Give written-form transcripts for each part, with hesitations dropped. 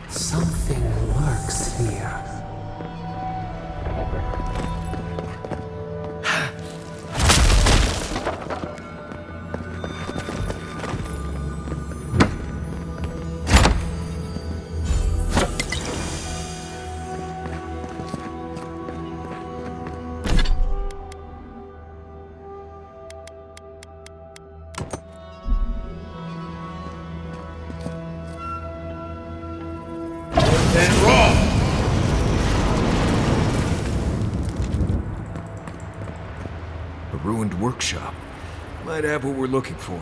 Something lurks here. Ruined workshop. Might have what we're looking for.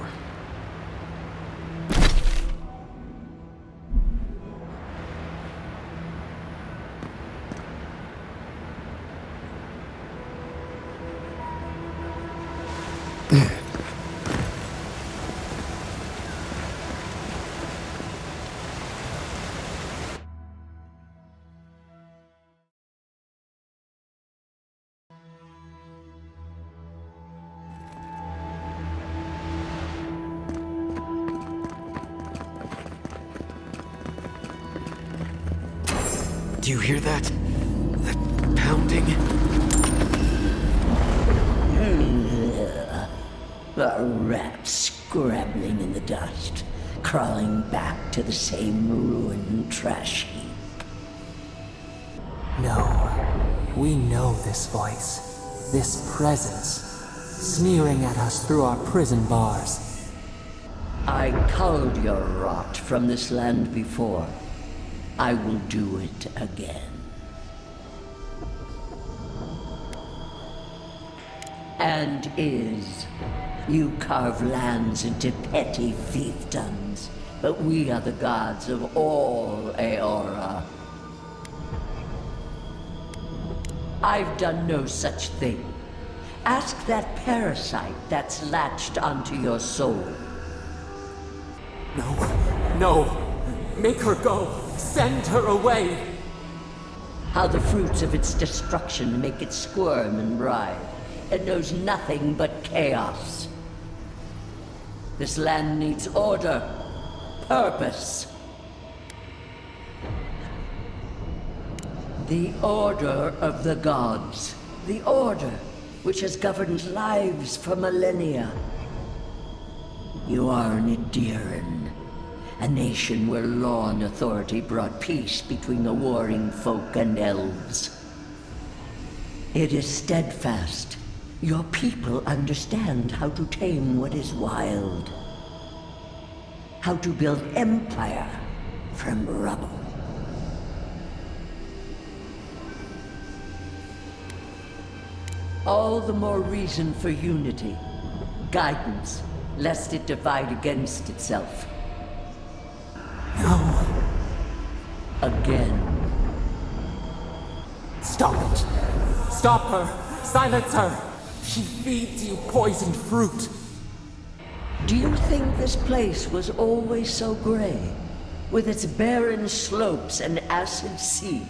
Do you hear that? That pounding? A rat scrabbling in the dust, crawling back to the same ruined trash heap. No, we know this voice, this presence, sneering at us through our prison bars. I culled your rot from this land before. I will do it again. And you carve lands into petty fiefdoms, but we are the gods of all Aora. I've done no such thing. Ask that parasite that's latched onto your soul. No. Make her go. Send her away. How the fruits of its destruction make it squirm and writhe. It knows nothing but chaos. This land needs order, purpose. The order of the gods. The order which has governed lives for millennia. You are an Idiran, a nation where law and authority brought peace between the warring folk and elves. It is steadfast. Your people understand how to tame what is wild. How to build empire from rubble. All the more reason for unity. Guidance, lest it divide against itself. No. Again. Stop it. Stop her. Silence her. She feeds you poisoned fruit. Do you think this place was always so gray? With its barren slopes and acid sea?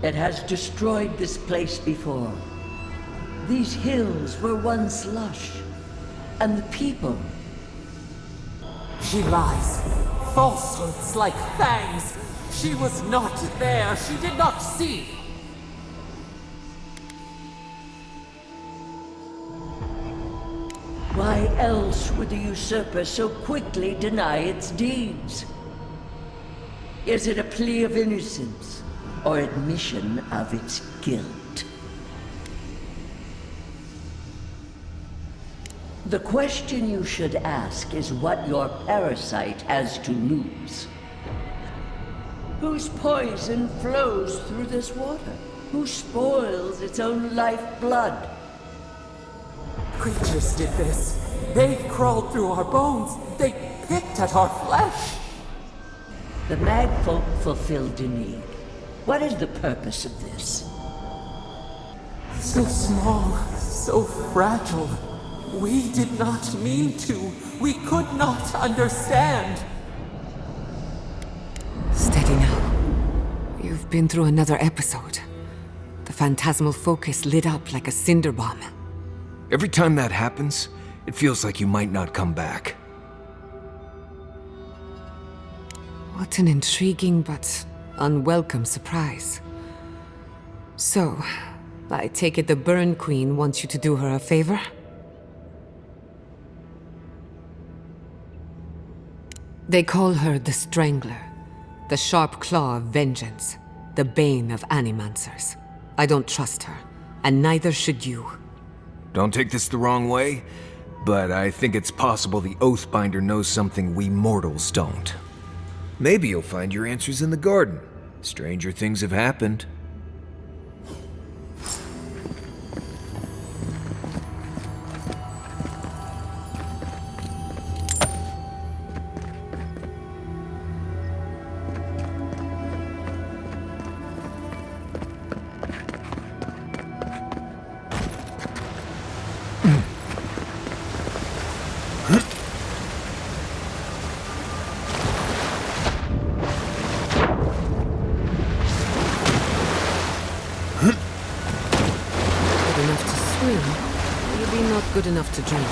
It has destroyed this place before. These hills were once lush, and the people. She lies. Falsehoods like fangs. She was not there. She did not see. Why else would the usurper so quickly deny its deeds? Is it a plea of innocence, or admission of its guilt? The question you should ask is what your parasite has to lose. Whose poison flows through this water? Who spoils its own lifeblood? Creatures did this. They crawled through our bones. They picked at our flesh. The Magfolk fulfilled a need. What is the purpose of this? So small, so fragile. We did not mean to. We could not understand. Steady now. You've been through another episode. The phantasmal focus lit up like a cinder bomb. Every time that happens, it feels like you might not come back. What an intriguing but unwelcome surprise. So, I take it the Burn Queen wants you to do her a favor? They call her the Strangler, the sharp claw of vengeance, the bane of animancers. I don't trust her, and neither should you. Don't take this the wrong way, but I think it's possible the Oathbinder knows something we mortals don't. Maybe you'll find your answers in the garden. Stranger things have happened. Good enough to swim, maybe not good enough to drink.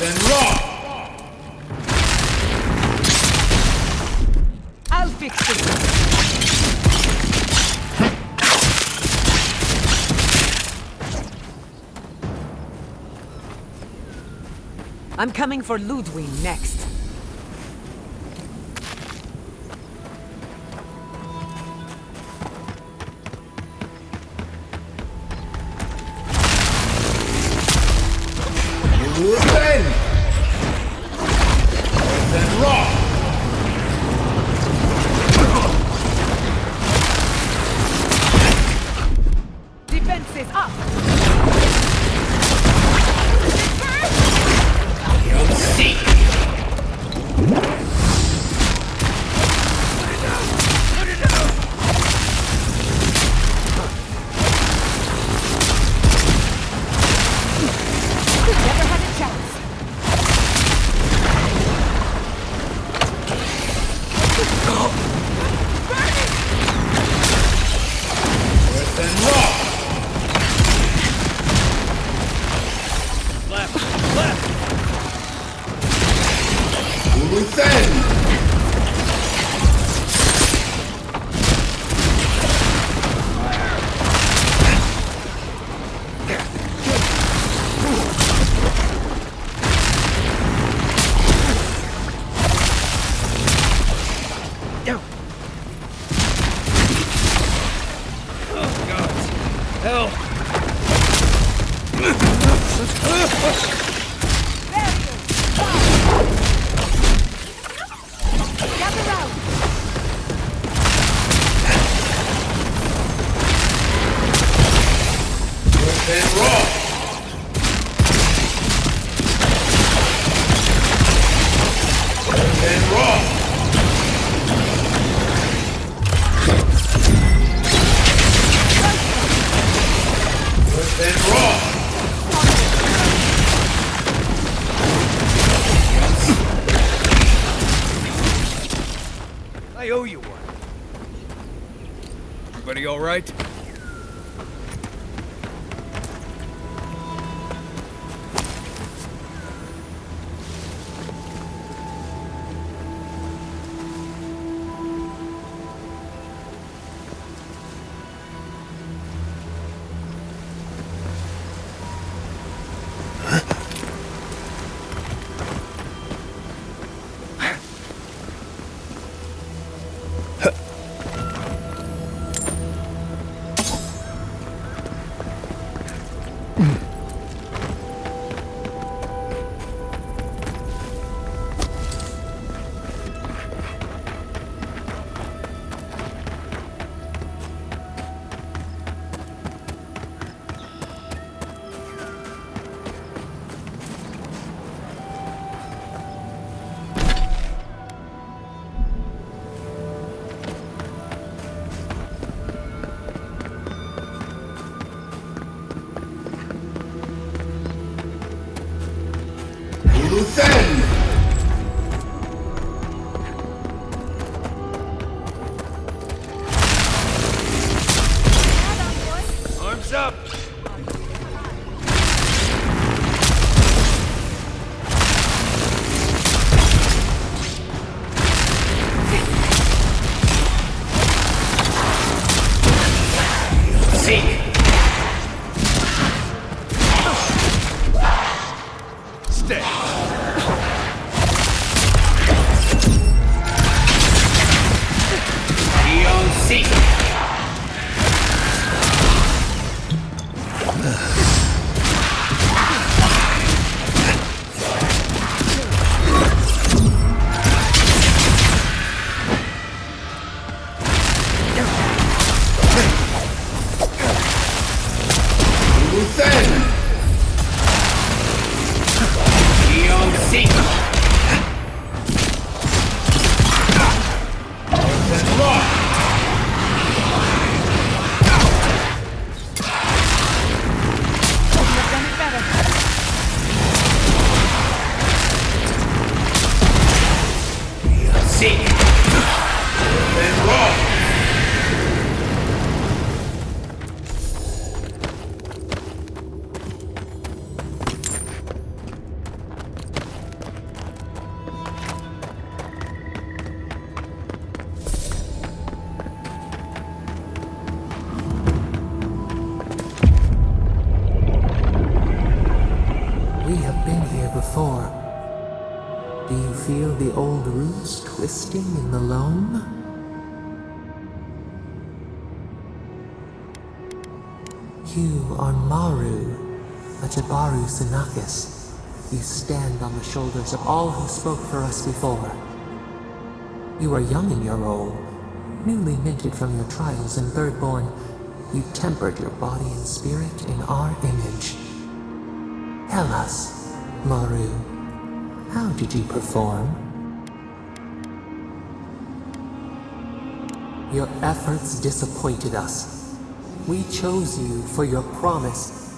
Then rock! I'll fix this. I'm coming for Ludwig next. Then! Then rock! Defenses up! You'll see! Never had a chance. Then rock! Left! Left! Then! Oh, God. Help! Gather round. Then rock! Then rock! Then rock! I owe you one. Everybody all right? Then! Arms up! See! Stay! before. Do you feel the old roots twisting in the loam? You are Maru, a Jabaru Sinakis. You stand on the shoulders of all who spoke for us before. You are young in your role, newly minted from your trials in Birdborn. You tempered your body and spirit in our image. Tell us, Maru, how did you perform? Your efforts disappointed us. We chose you for your promise,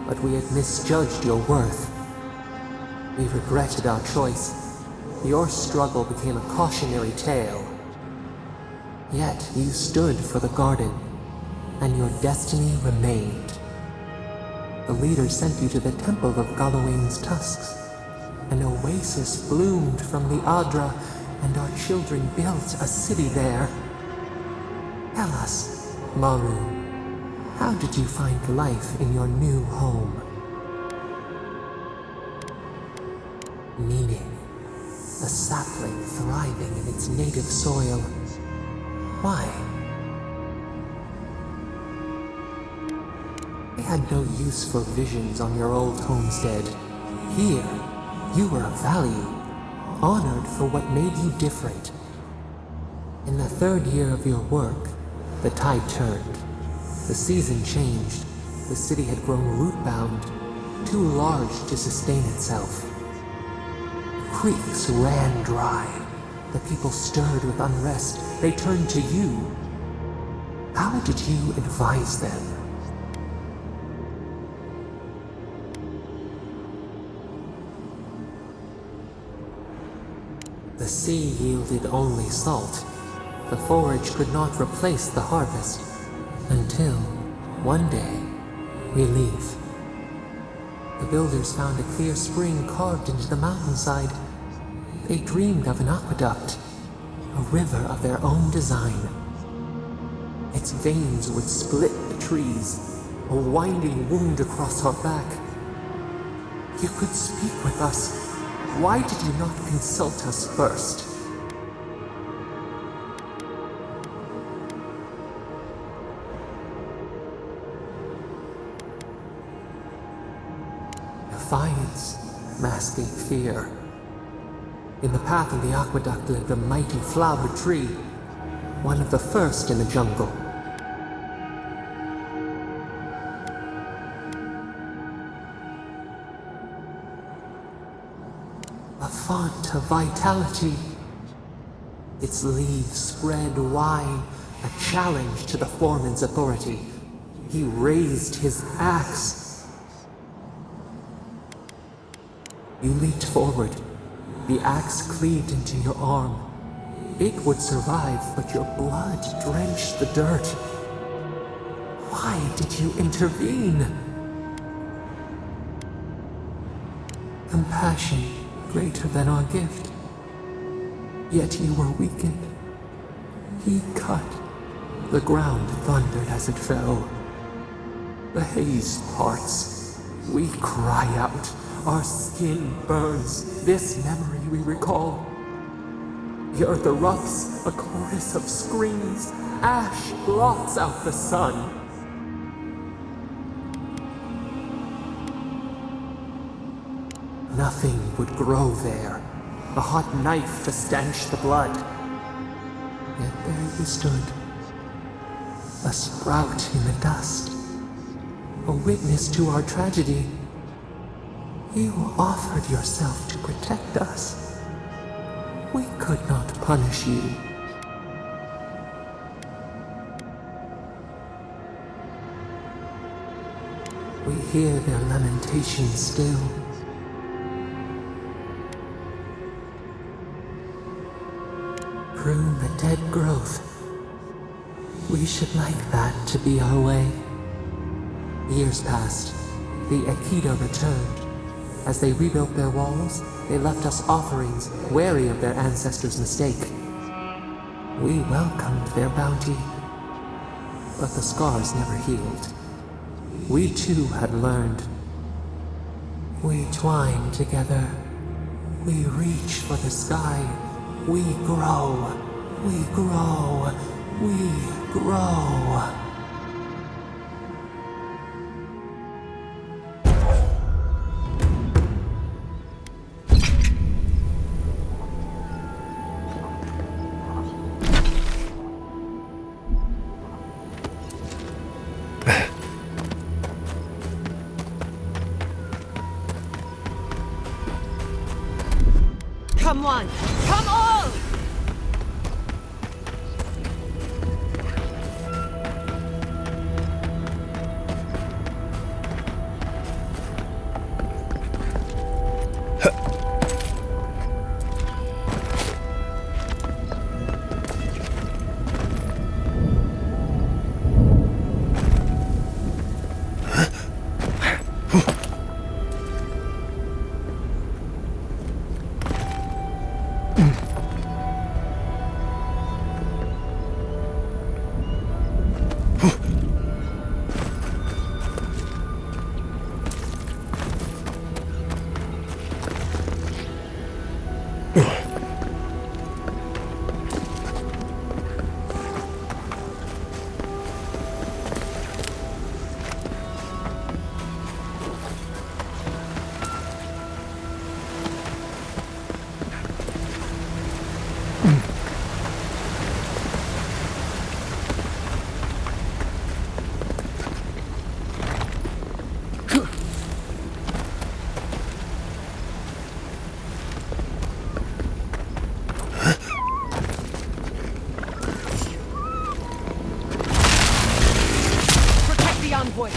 but we had misjudged your worth. We regretted our choice. Your struggle became a cautionary tale. Yet you stood for the garden, and your destiny remained. The leader sent you to the temple of Galawain's tusks. An oasis bloomed from the Adra, and our children built a city there. Tell us, Maru, how did you find life in your new home? Meaning, a sapling thriving in its native soil. Why? I had no use for visions on your old homestead. Here, you were of value, honored for what made you different. In the third year of your work, the tide turned. The season changed. The city had grown root-bound, too large to sustain itself. Creeks ran dry. The people stirred with unrest. They turned to you. How did you advise them? The sea yielded only salt. The forage could not replace the harvest. Until, one day, relief. The builders found a clear spring carved into the mountainside. They dreamed of an aqueduct, a river of their own design. Its veins would split the trees, a winding wound across our back. You could speak with us. Why did you not consult us first? Defiance, masking fear. In the path of the aqueduct lived a mighty flower tree, one of the first in the jungle. A font of vitality. Its leaves spread wide, a challenge to the foreman's authority. He raised his axe. You leaped forward. The axe cleaved into your arm. It would survive, but your blood drenched the dirt. Why did you intervene? Compassion greater than our gift. Yet you were weakened. He cut. The ground thundered as it fell. The haze parts. We cry out. Our skin burns. This memory we recall. The earth erupts, a chorus of screams. Ash blots out the sun. Nothing would grow there. A hot knife to stanch the blood. Yet there you stood. A sprout in the dust. A witness to our tragedy. You offered yourself to protect us. We could not punish you. We hear their lamentations still. Prune the dead growth. We should like that to be our way. Years passed. The Akita returned. As they rebuilt their walls, they left us offerings, wary of their ancestors' mistake. We welcomed their bounty, but the scars never healed. We too had learned. We twine together. We reach for the sky. We grow. We grow. We grow. Come on! Come on! Envoy.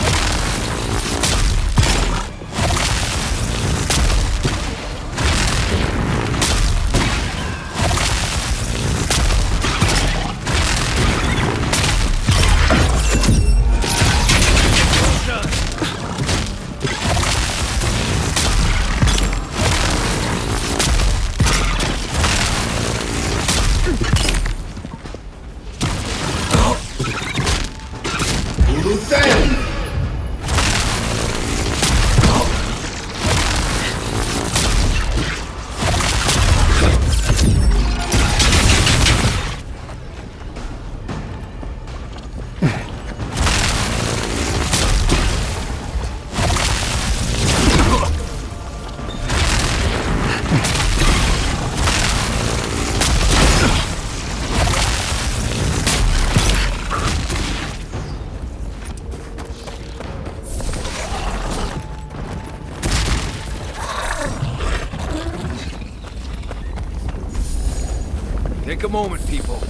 Take a moment, people.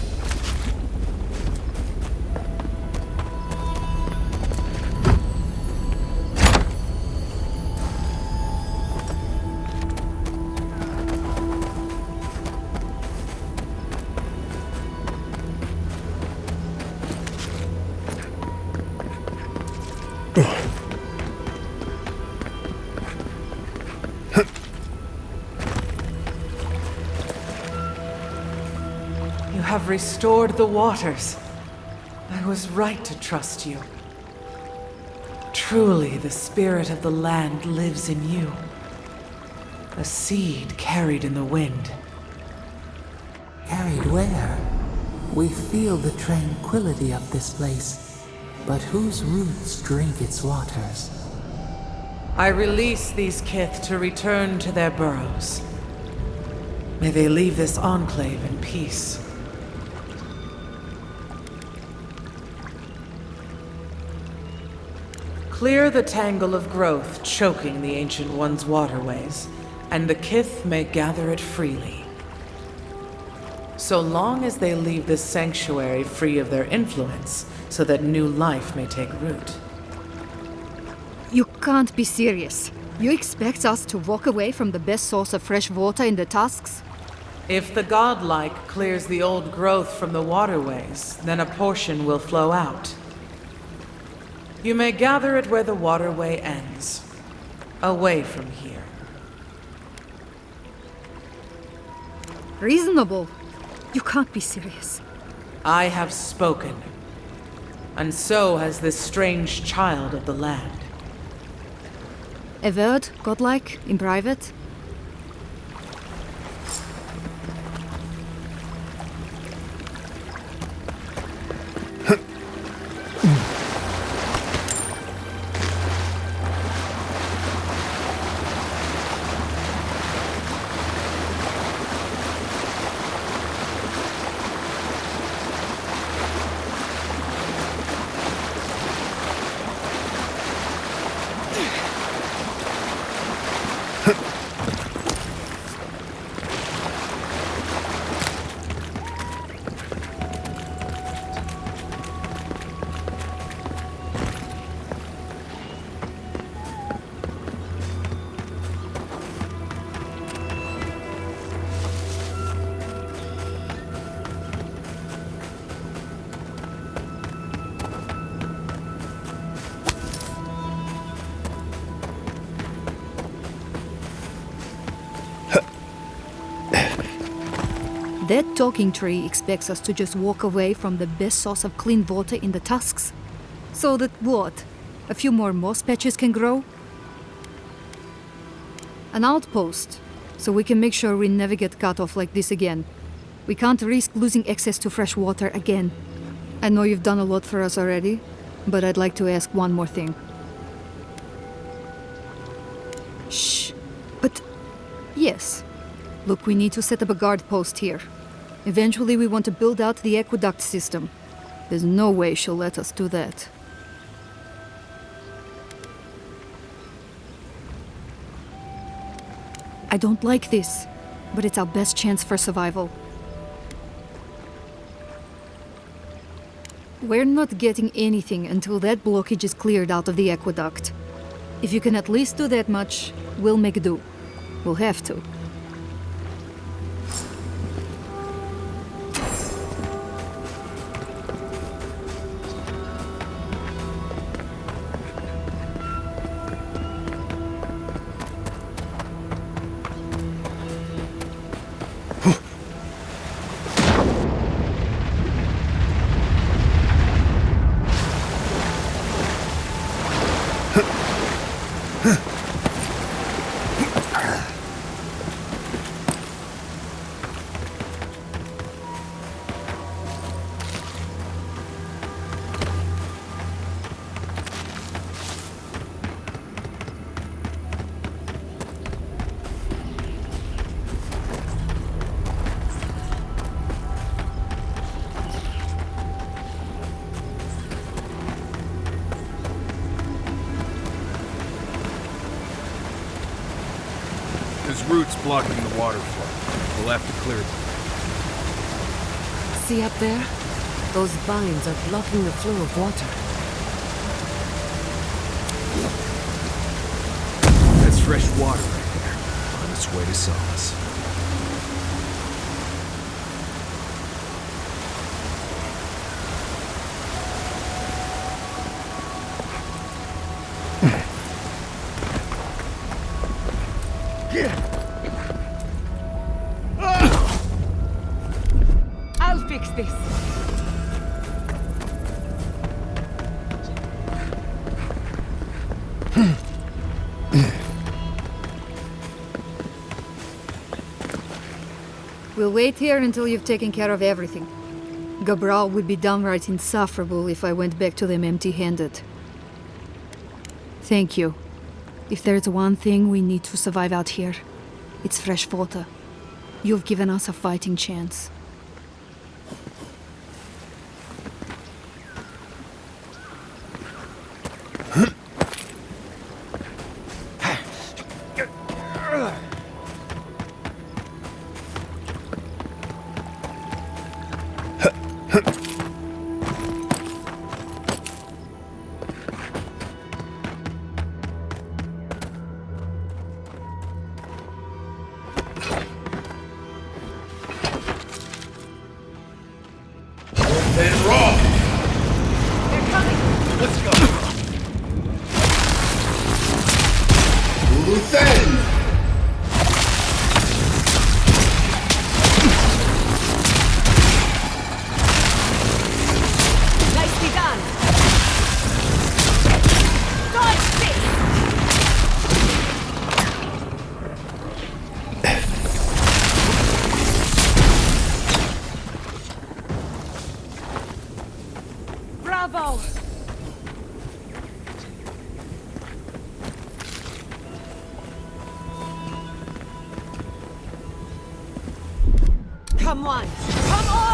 You have restored the waters. I was right to trust you. Truly, the spirit of the land lives in you. A seed carried in the wind. Carried where? We feel the tranquility of this place, but whose roots drink its waters? I release these kith to return to their burrows. May they leave this enclave in peace. Clear the tangle of growth choking the Ancient One's waterways, and the kith may gather it freely. So long as they leave this sanctuary free of their influence, so that new life may take root. You can't be serious. You expect us to walk away from the best source of fresh water in the Tusks? If the godlike clears the old growth from the waterways, then a portion will flow out. You may gather it where the waterway ends, away from here. Reasonable. You can't be serious. I have spoken, and so has this strange child of the land. Avowed, godlike, in private. That talking tree expects us to just walk away from the best source of clean water in the tusks. So that what? A few more moss patches can grow? An outpost, so we can make sure we never get cut off like this again. We can't risk losing access to fresh water again. I know you've done a lot for us already, but I'd like to ask one more thing. Shh. But yes. Look, we need to set up a guard post here. Eventually we want to build out the aqueduct system. There's no way she'll let us do that. I don't like this, but it's our best chance for survival. We're not getting anything until that blockage is cleared out of the aqueduct. If you can at least do that much, we'll make do. We'll have to. There's roots blocking the water flow. We'll have to clear them. See up there? Those vines are blocking the flow of water. That's fresh water right there, on its way to solace. I'll fix this. We'll wait here until you've taken care of everything. Gabral would be downright insufferable if I went back to them empty-handed. Thank you. If there's one thing we need to survive out here, it's fresh water. You've given us a fighting chance. Nicely done. Dodge this. Come one, come all!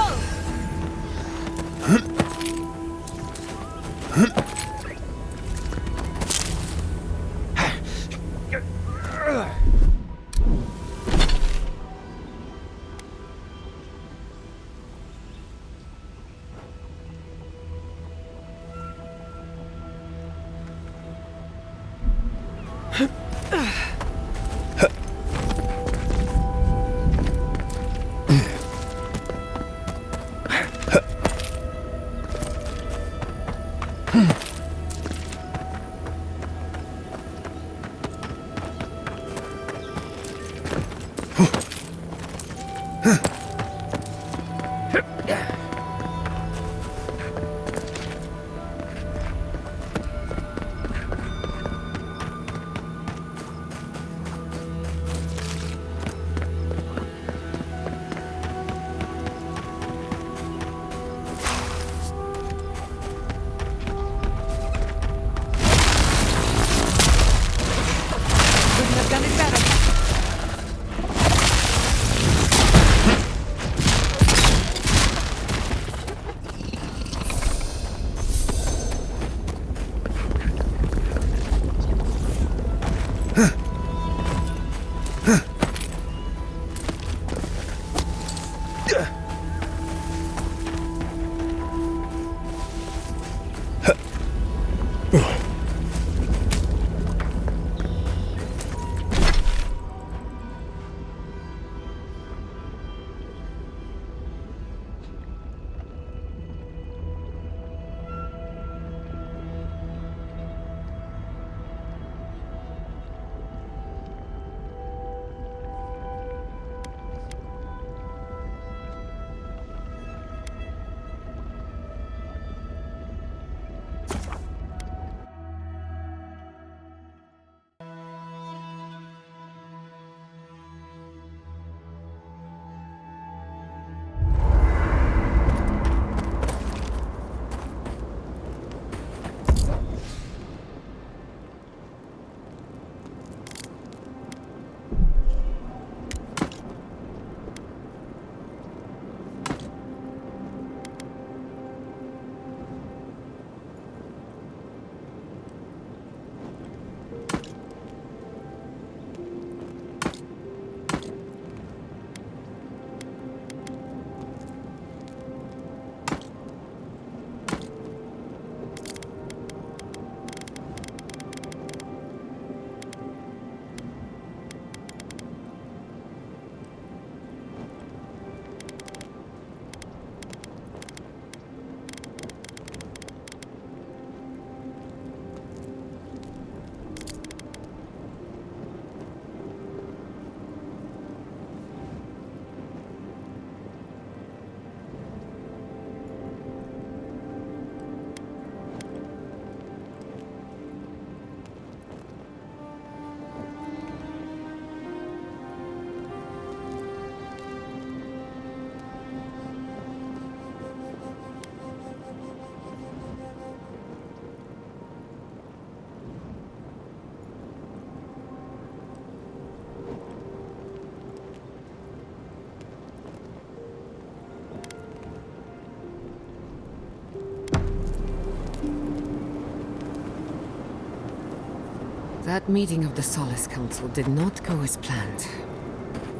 That meeting of the Solace Council did not go as planned.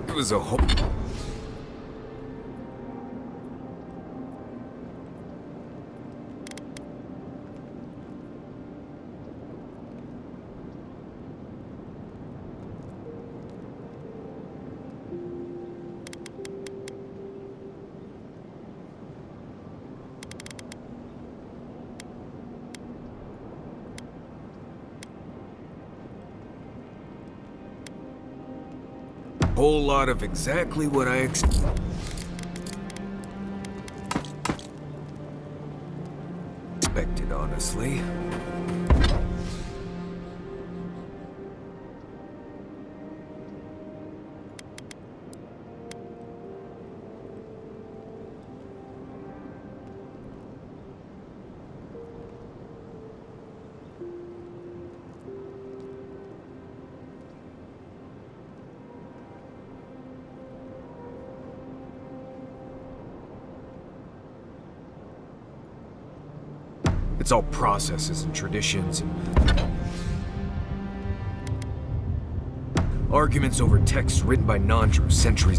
It was a whole... whole lot of exactly what I expected, honestly. It's all processes and traditions and arguments over texts written by non-Jews centuries.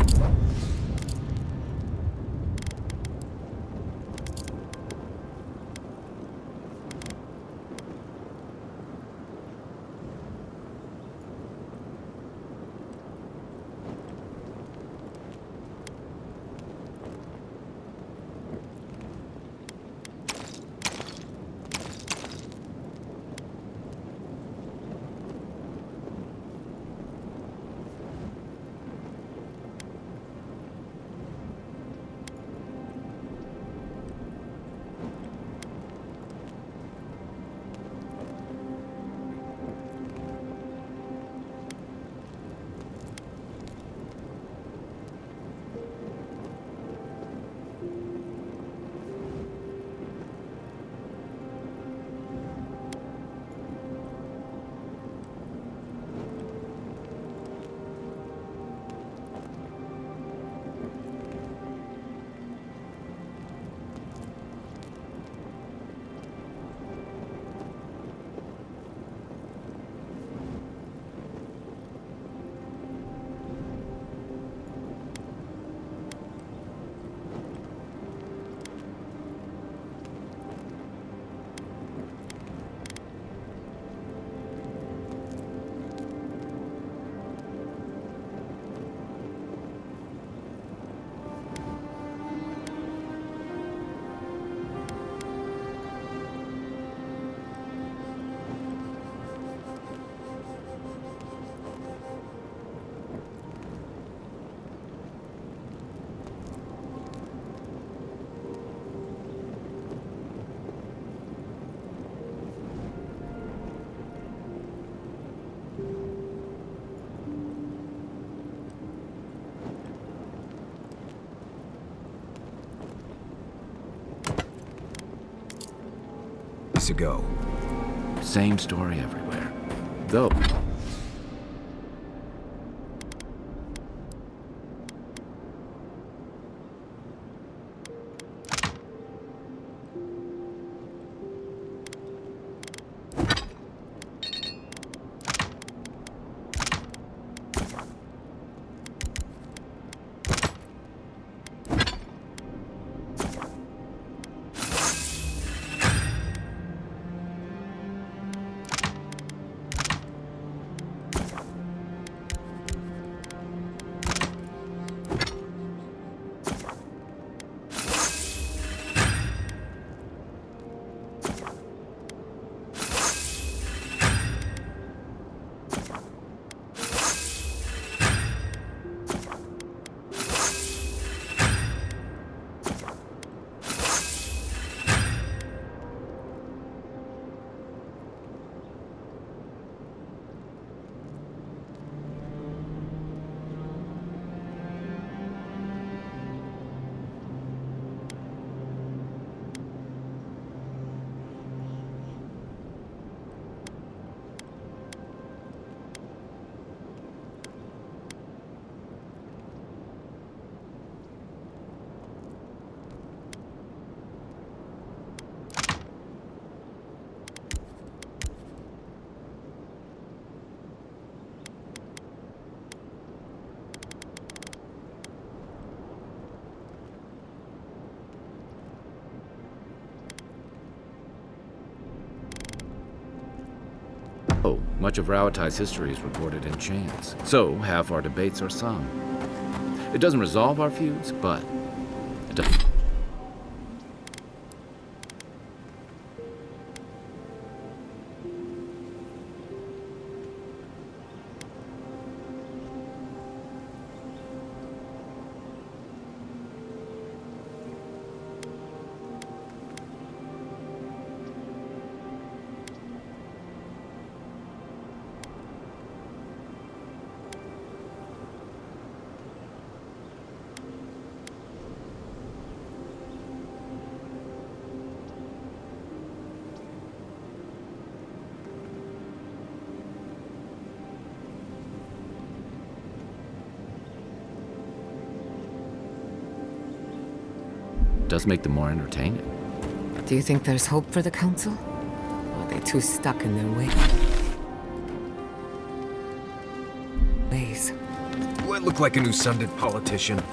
Ago. Same story everywhere. Though... much of Rauatai's history is recorded in chants, so half our debates are sung. It doesn't resolve our feuds, but it does. Does make them more entertaining. Do you think there's hope for the Council? Or are they too stuck in their ways? Do I look like a new Sunded politician?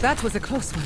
That was a close one.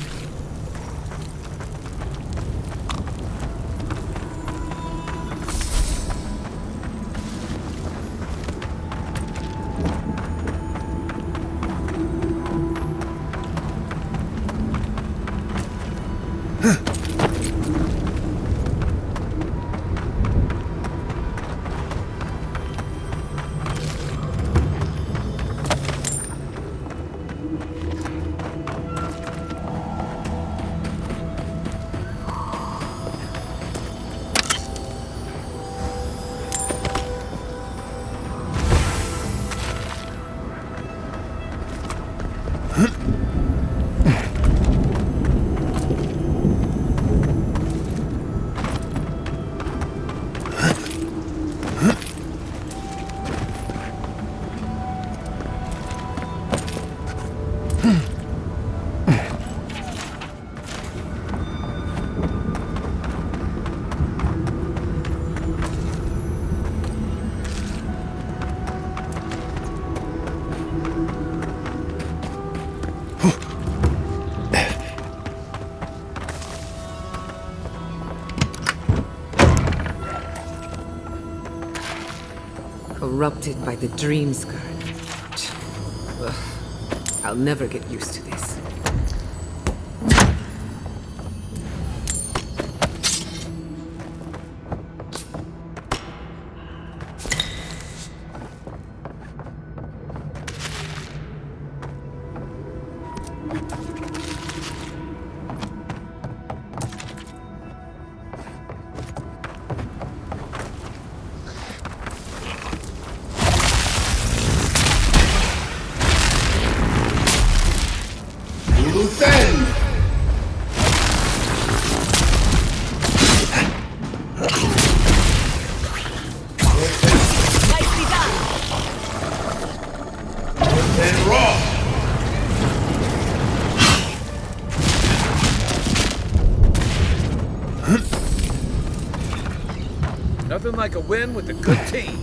Corrupted by the dream scourge. Ugh. I'll never get used to this. Nothing like a win with a good team.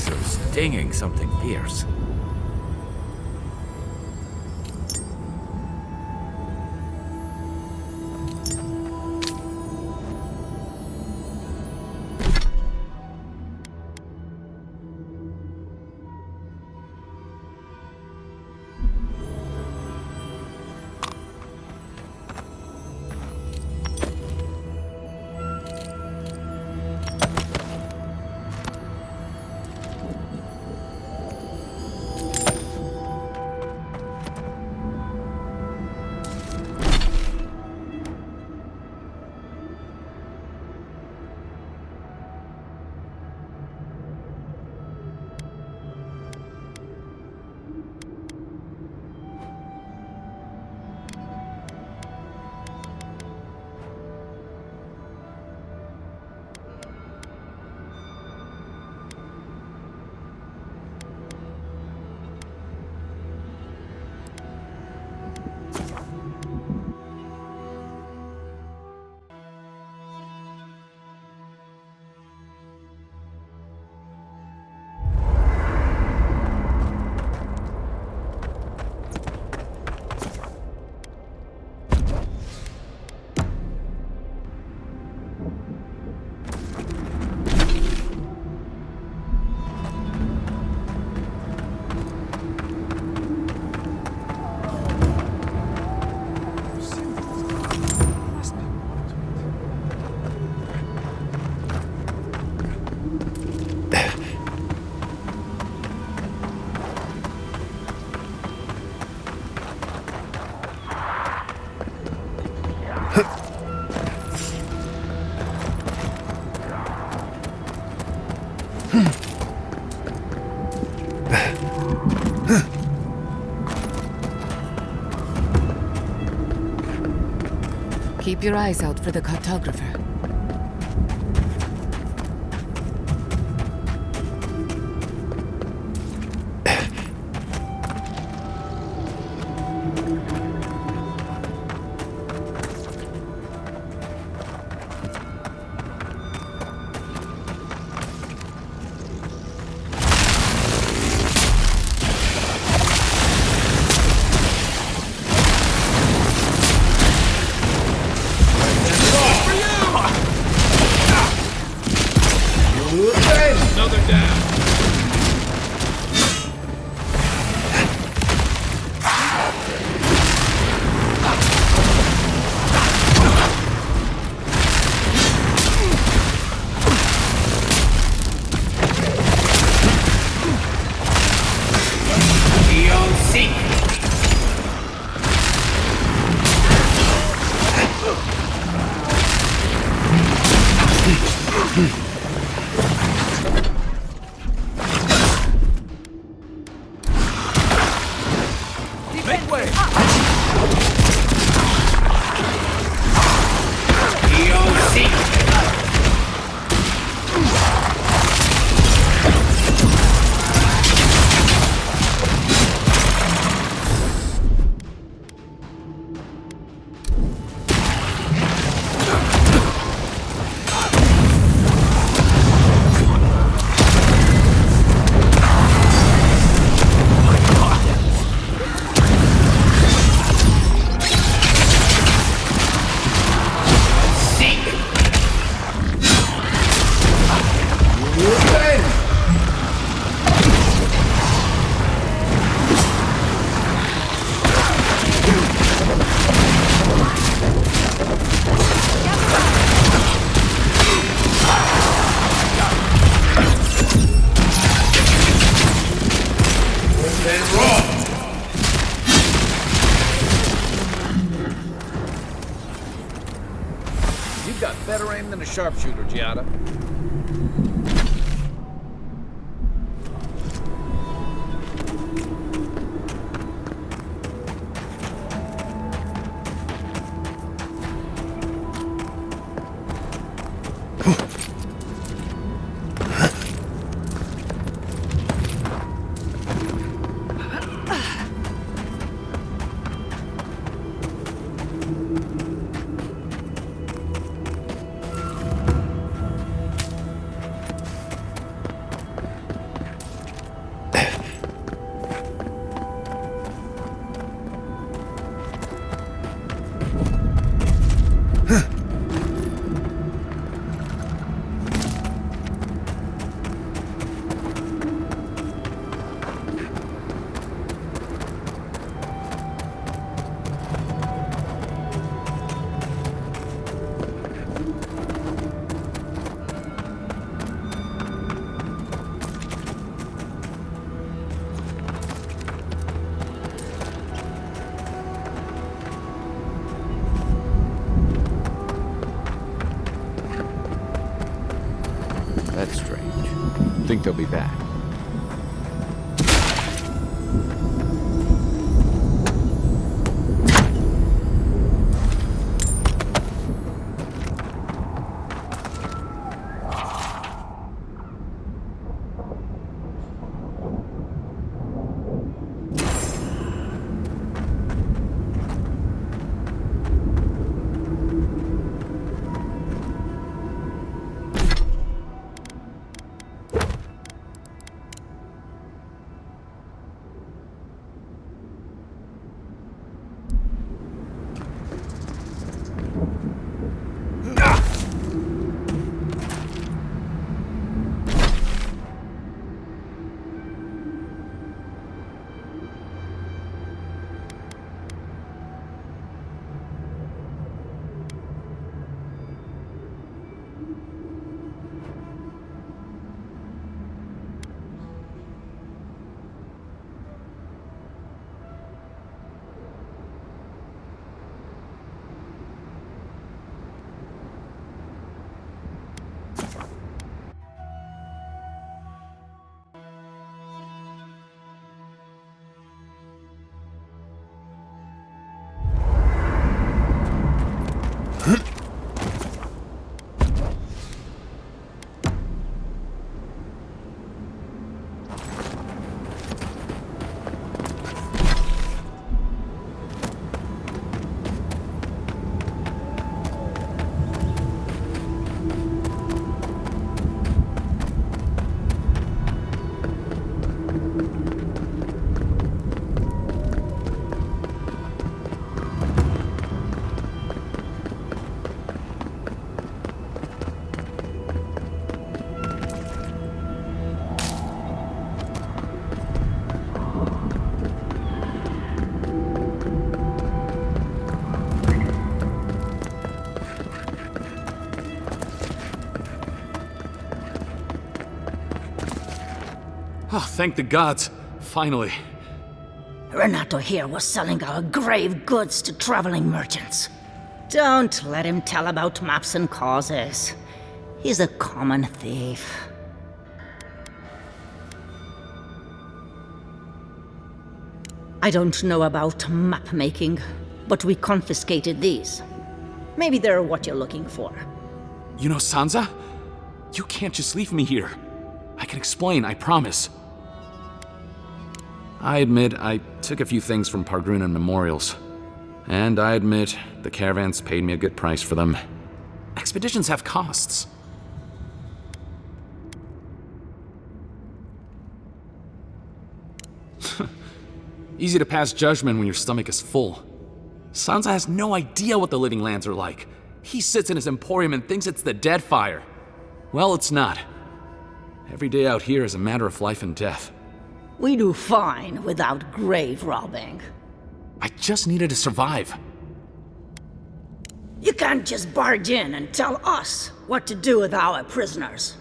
eyes are stinging something fierce. Keep your eyes out for the cartographer. Better aim than a sharpshooter, Giada. Think they'll be back? Oh, thank the gods. Finally. Renato here was selling our grave goods to traveling merchants. Don't let him tell about maps and causes. He's a common thief. I don't know about map making, but we confiscated these. Maybe they're what you're looking for. You know, Sansa? You can't just leave me here. I can explain, I promise. I admit I took a few things from Pargrunan memorials. And I admit the caravans paid me a good price for them. Expeditions have costs. Easy to pass judgment when your stomach is full. Sansa has no idea what the living lands are like. He sits in his emporium and thinks it's the Deadfire. Well, it's not. Every day out here is a matter of life and death. We do fine without grave robbing. I just needed to survive. You can't just barge in and tell us what to do with our prisoners.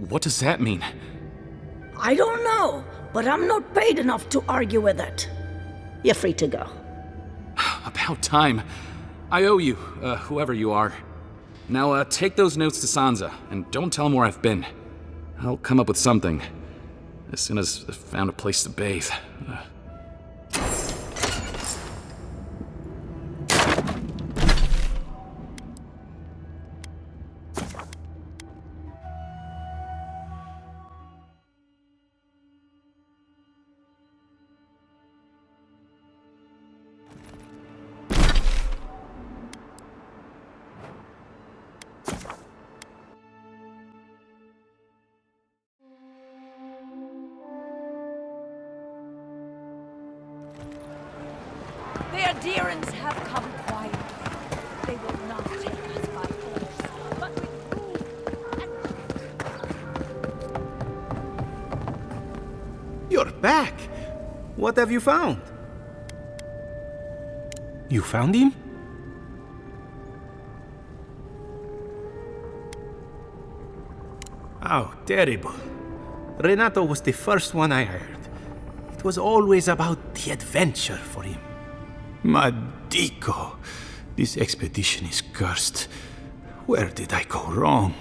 What does that mean? I don't know, but I'm not paid enough to argue with it. You're free to go. About time. I owe you, whoever you are. Now, take those notes to Sansa, and don't tell him where I've been. I'll come up with something, as soon as I've found a place to bathe. The Adherents have come quietly. They will not take us by force, but with rule and... You're back! What have you found? You found him? How terrible. Renato was the first one I heard. It was always about the adventure for him. Madico! This expedition is cursed. Where did I go wrong?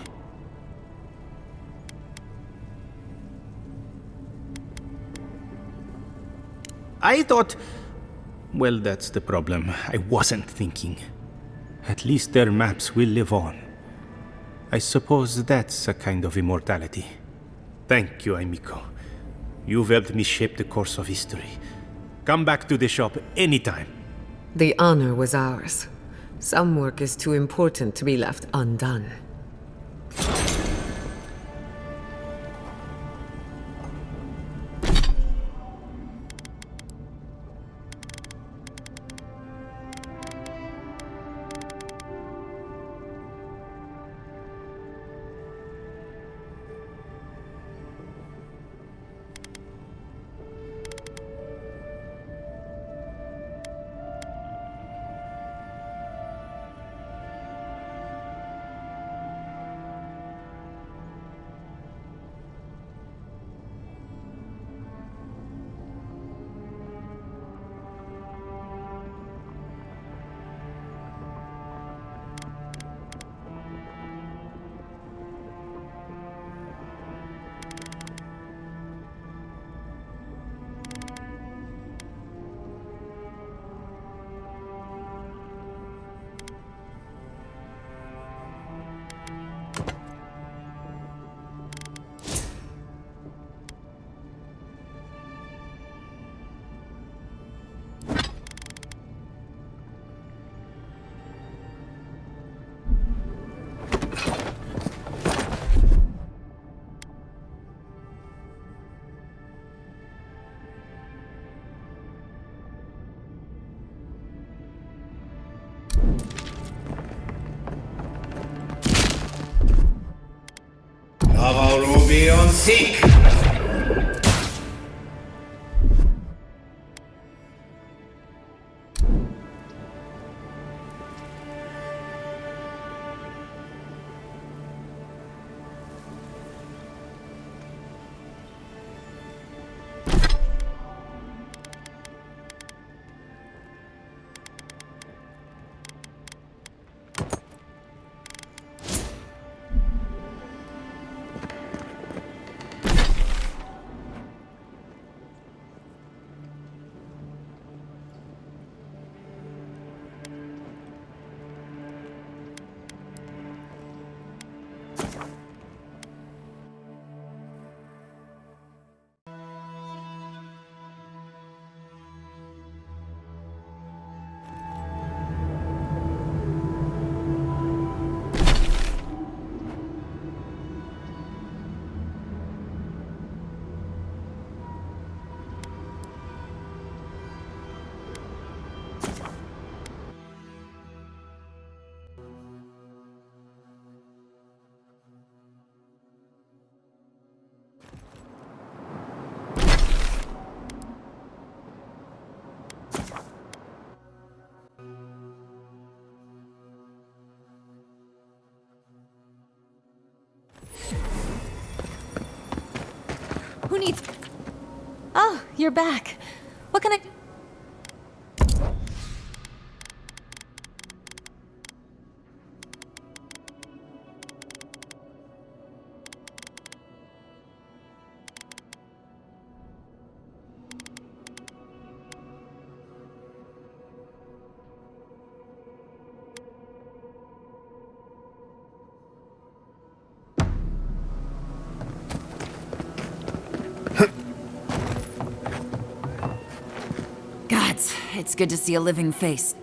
I thought... Well, that's the problem. I wasn't thinking. At least their maps will live on. I suppose that's a kind of immortality. Thank you, Amico. You've helped me shape the course of history. Come back to the shop anytime. The honor was ours. Some work is too important to be left undone. Seek! Who needs... Oh, you're back. What can I... Gods, it's good to see a living face.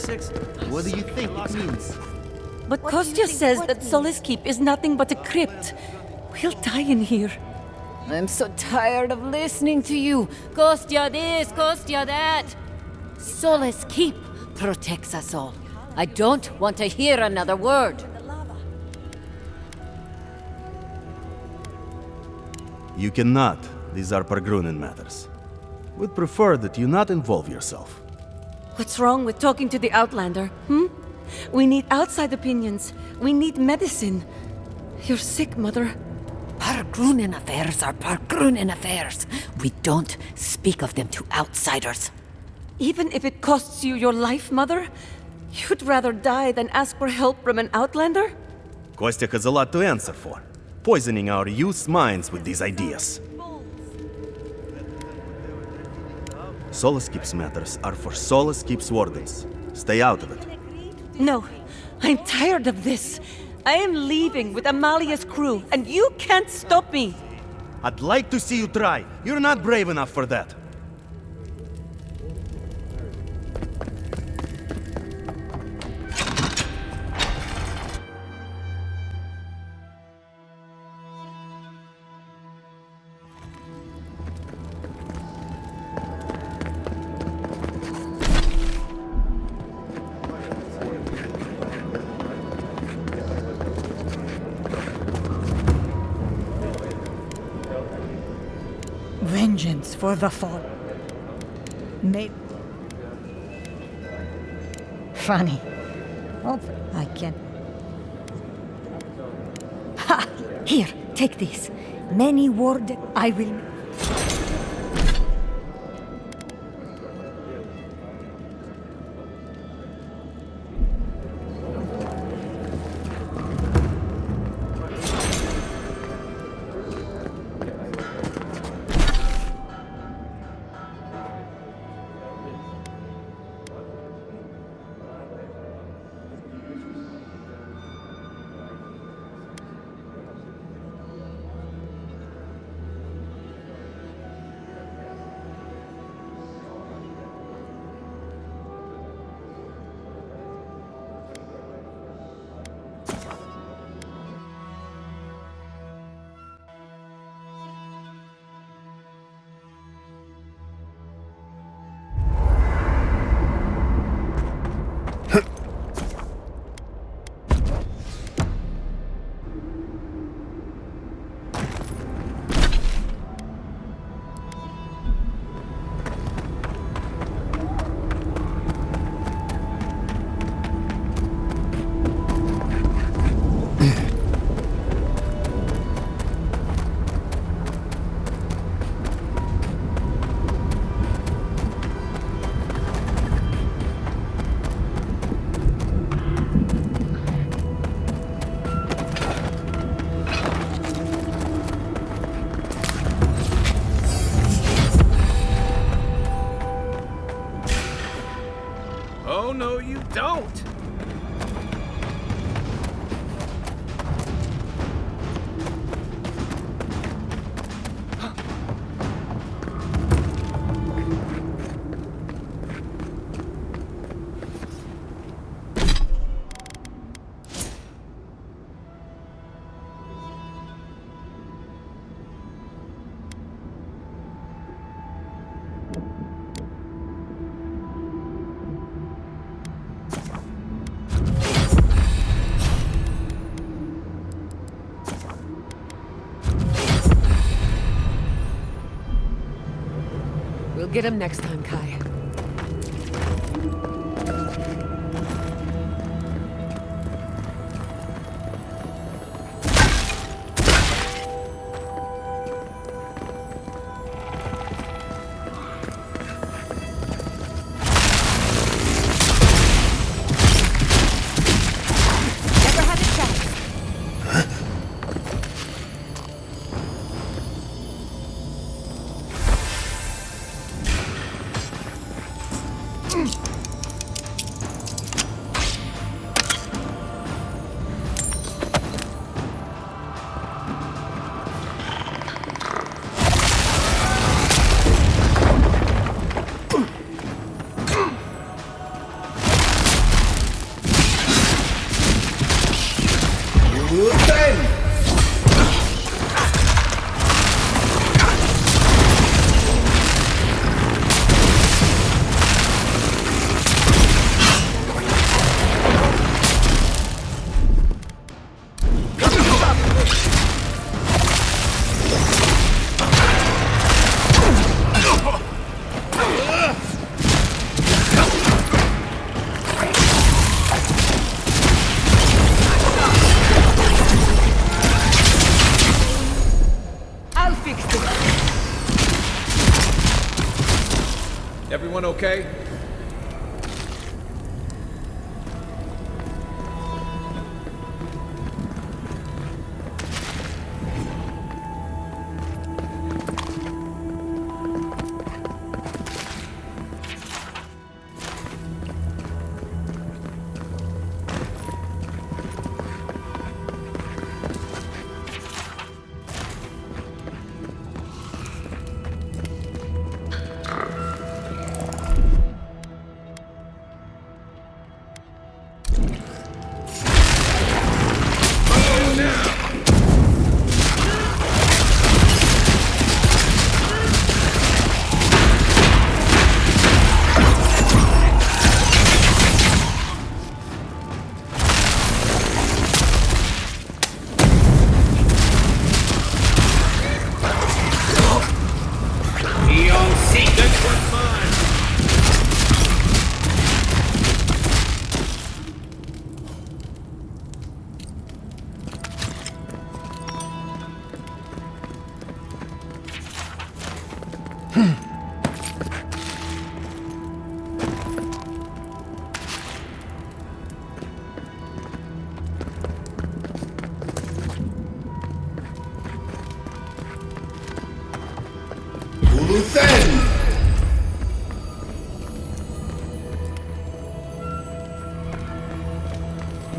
What do you think it means? But Kostya says that Solace Keep is nothing but a crypt. We'll die in here. I'm so tired of listening to you. Kostya this, Kostya that. Solace Keep protects us all. I don't want to hear another word. You cannot. These are Pargrunen matters. We'd prefer that you not involve yourself. What's wrong with talking to the Outlander, We need outside opinions. We need medicine. You're sick, Mother. Pargrunen affairs are Pargrunen affairs. We don't speak of them to outsiders. Even if it costs you your life, Mother? You'd rather die than ask for help from an Outlander? Kostya has a lot to answer for. Poisoning our youth's minds with these ideas. Solace Keep's matters are for Solace Keep's wardens. Stay out of it. No, I'm tired of this. I am leaving with Amalia's crew, and you can't stop me. I'd like to see you try. You're not brave enough for that. Vengeance for the fall. Funny. Oh, I can. Ha! Here, take this. Many word I will. Oh, no, you don't! We'll get him next time, Kai. Everyone okay?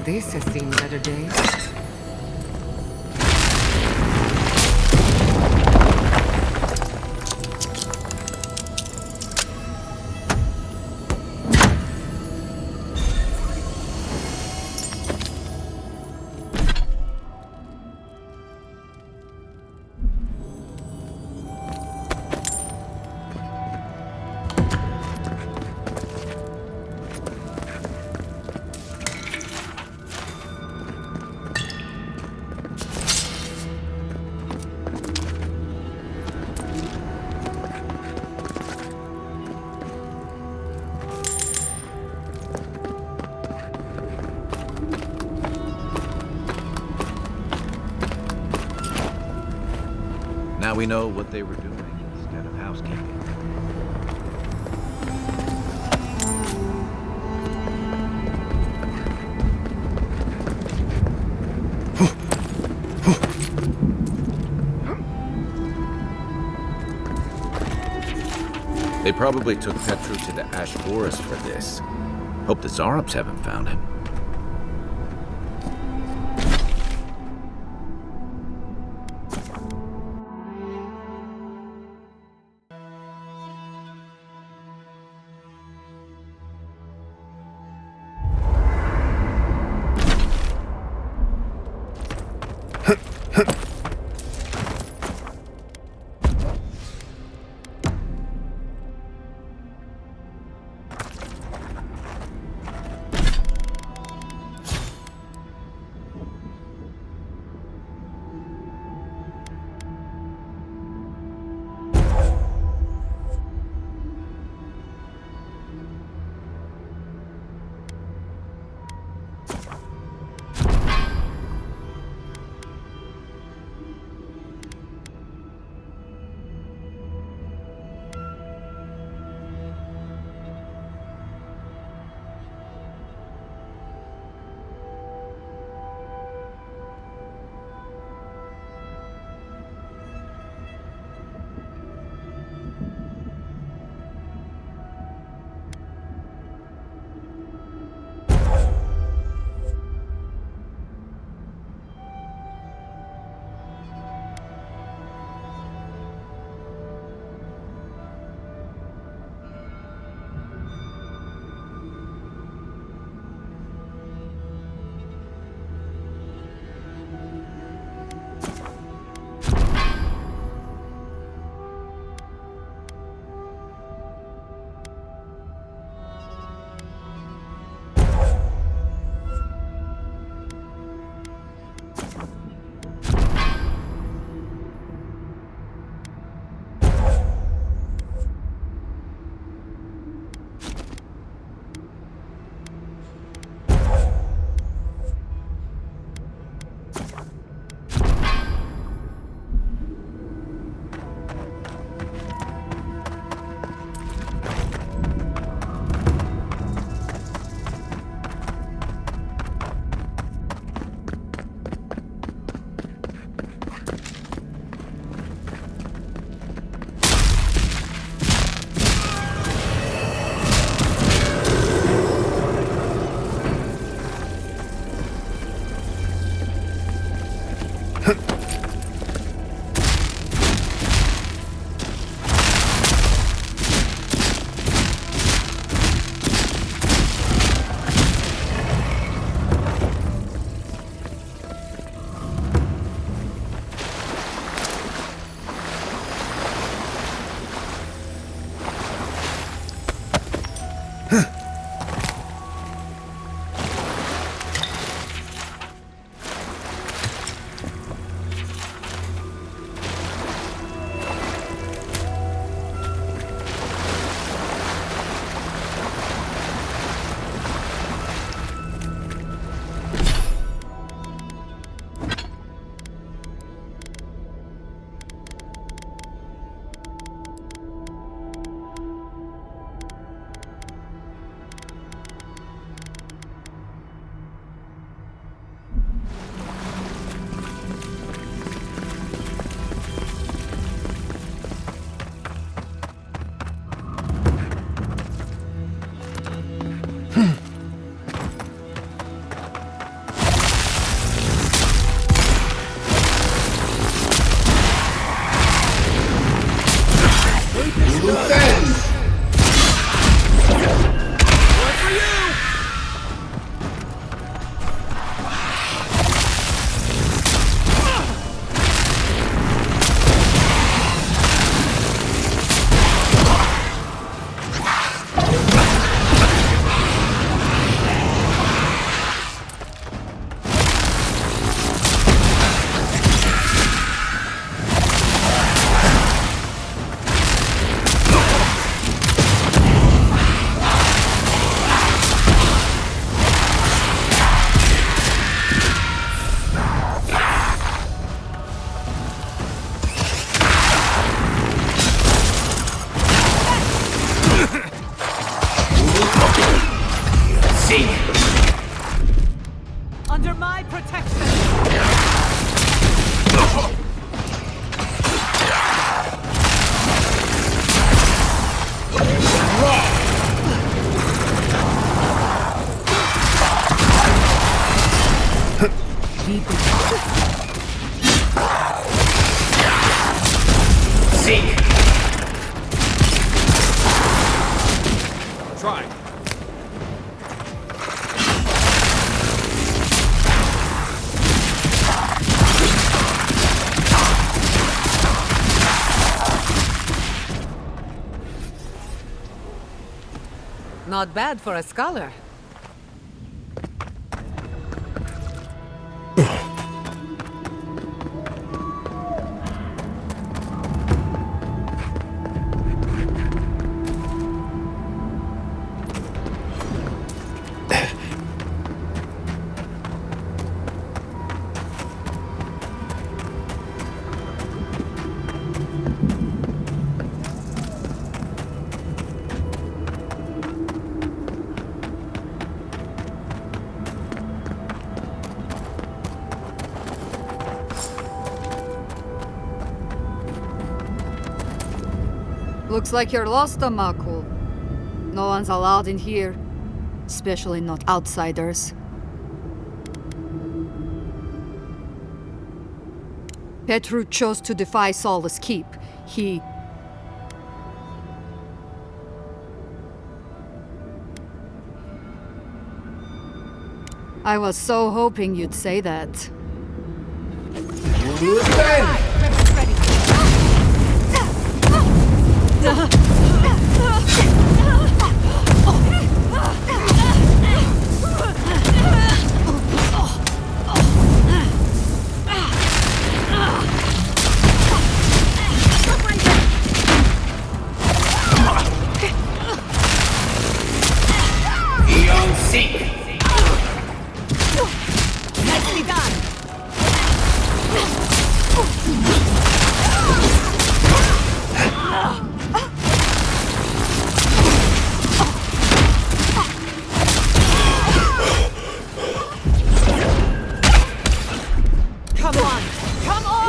This has seen better days. Now we know what they were doing instead of housekeeping. They probably took Petru to the Ash Forest for this. Hope the Zarops haven't found him. Under my protection! Try. Not bad for a scholar. Looks like you're lost, Makul. No one's allowed in here, especially not outsiders. Petru chose to defy Solace Keep. He... I was so hoping you'd say that. Nicely done! Come on! Come on!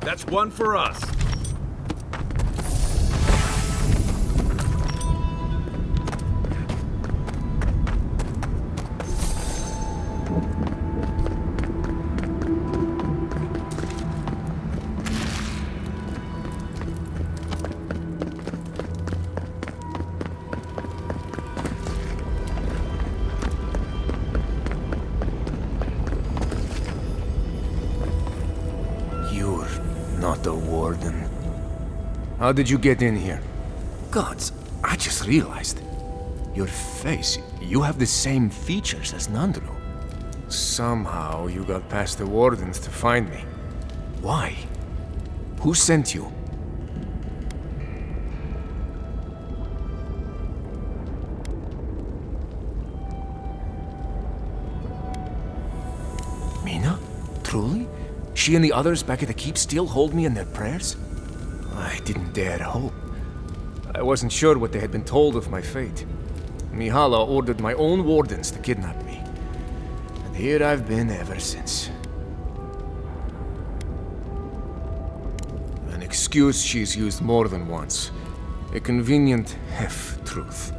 That's one for us. Not the warden. How did you get in here? Gods, I just realized. Your face, you have the same features as Nandru. Somehow you got past the wardens to find me. Why? Who sent you? Mina? Truly? She and the others back at the keep still hold me in their prayers? I didn't dare hope. I wasn't sure what they had been told of my fate. Mihala ordered my own wardens to kidnap me. And here I've been ever since. An excuse she's used more than once. A convenient half-truth.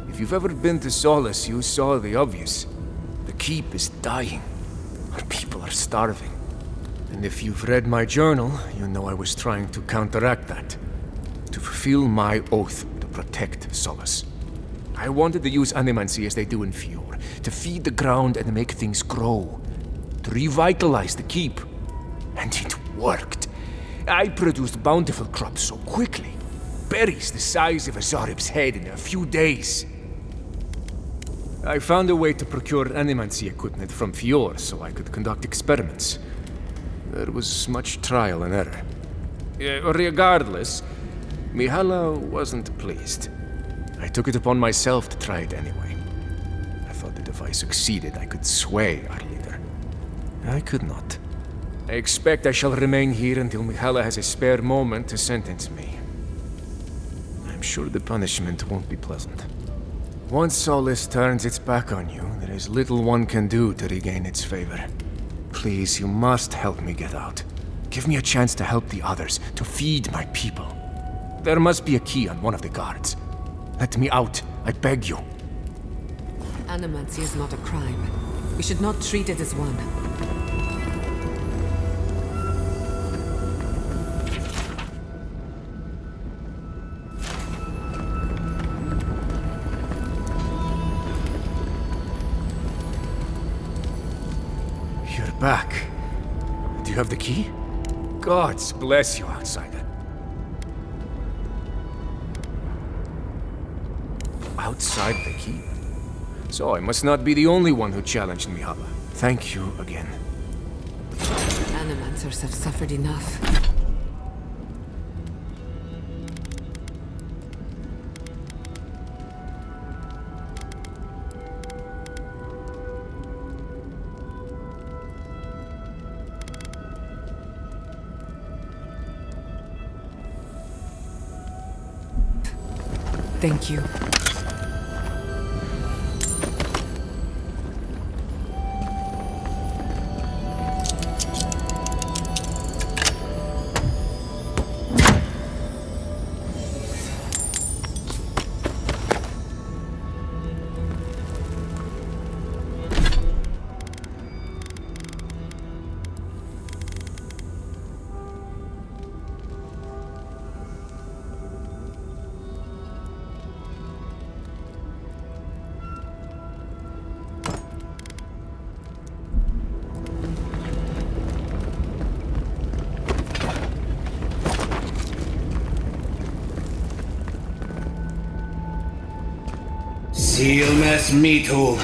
If you've ever been to Solace, you saw the obvious. The keep is dying. Our people are starving. And if you've read my journal, you know I was trying to counteract that. To fulfill my oath to protect Solace. I wanted to use animancy as they do in Fior, to feed the ground and make things grow. To revitalize the keep. And it worked. I produced bountiful crops so quickly. Berries the size of a Zarib's head in a few days. I found a way to procure animancy equipment from Fior so I could conduct experiments. There was much trial and error. Regardless, Mihala wasn't pleased. I took it upon myself to try it anyway. I thought that if I succeeded, I could sway our leader. I could not. I expect I shall remain here until Mihala has a spare moment to sentence me. I'm sure the punishment won't be pleasant. Once Solace turns its back on you, there is little one can do to regain its favor. Please, you must help me get out. Give me a chance to help the others, to feed my people. There must be a key on one of the guards. Let me out, I beg you. Animancy is not a crime. We should not treat it as one. You're back. Do you have the key? Gods bless you, outsider. Outside the keep? So I must not be the only one who challenged Mihala. Thank you again. Animancers have suffered enough. Thank you. Silmes mitu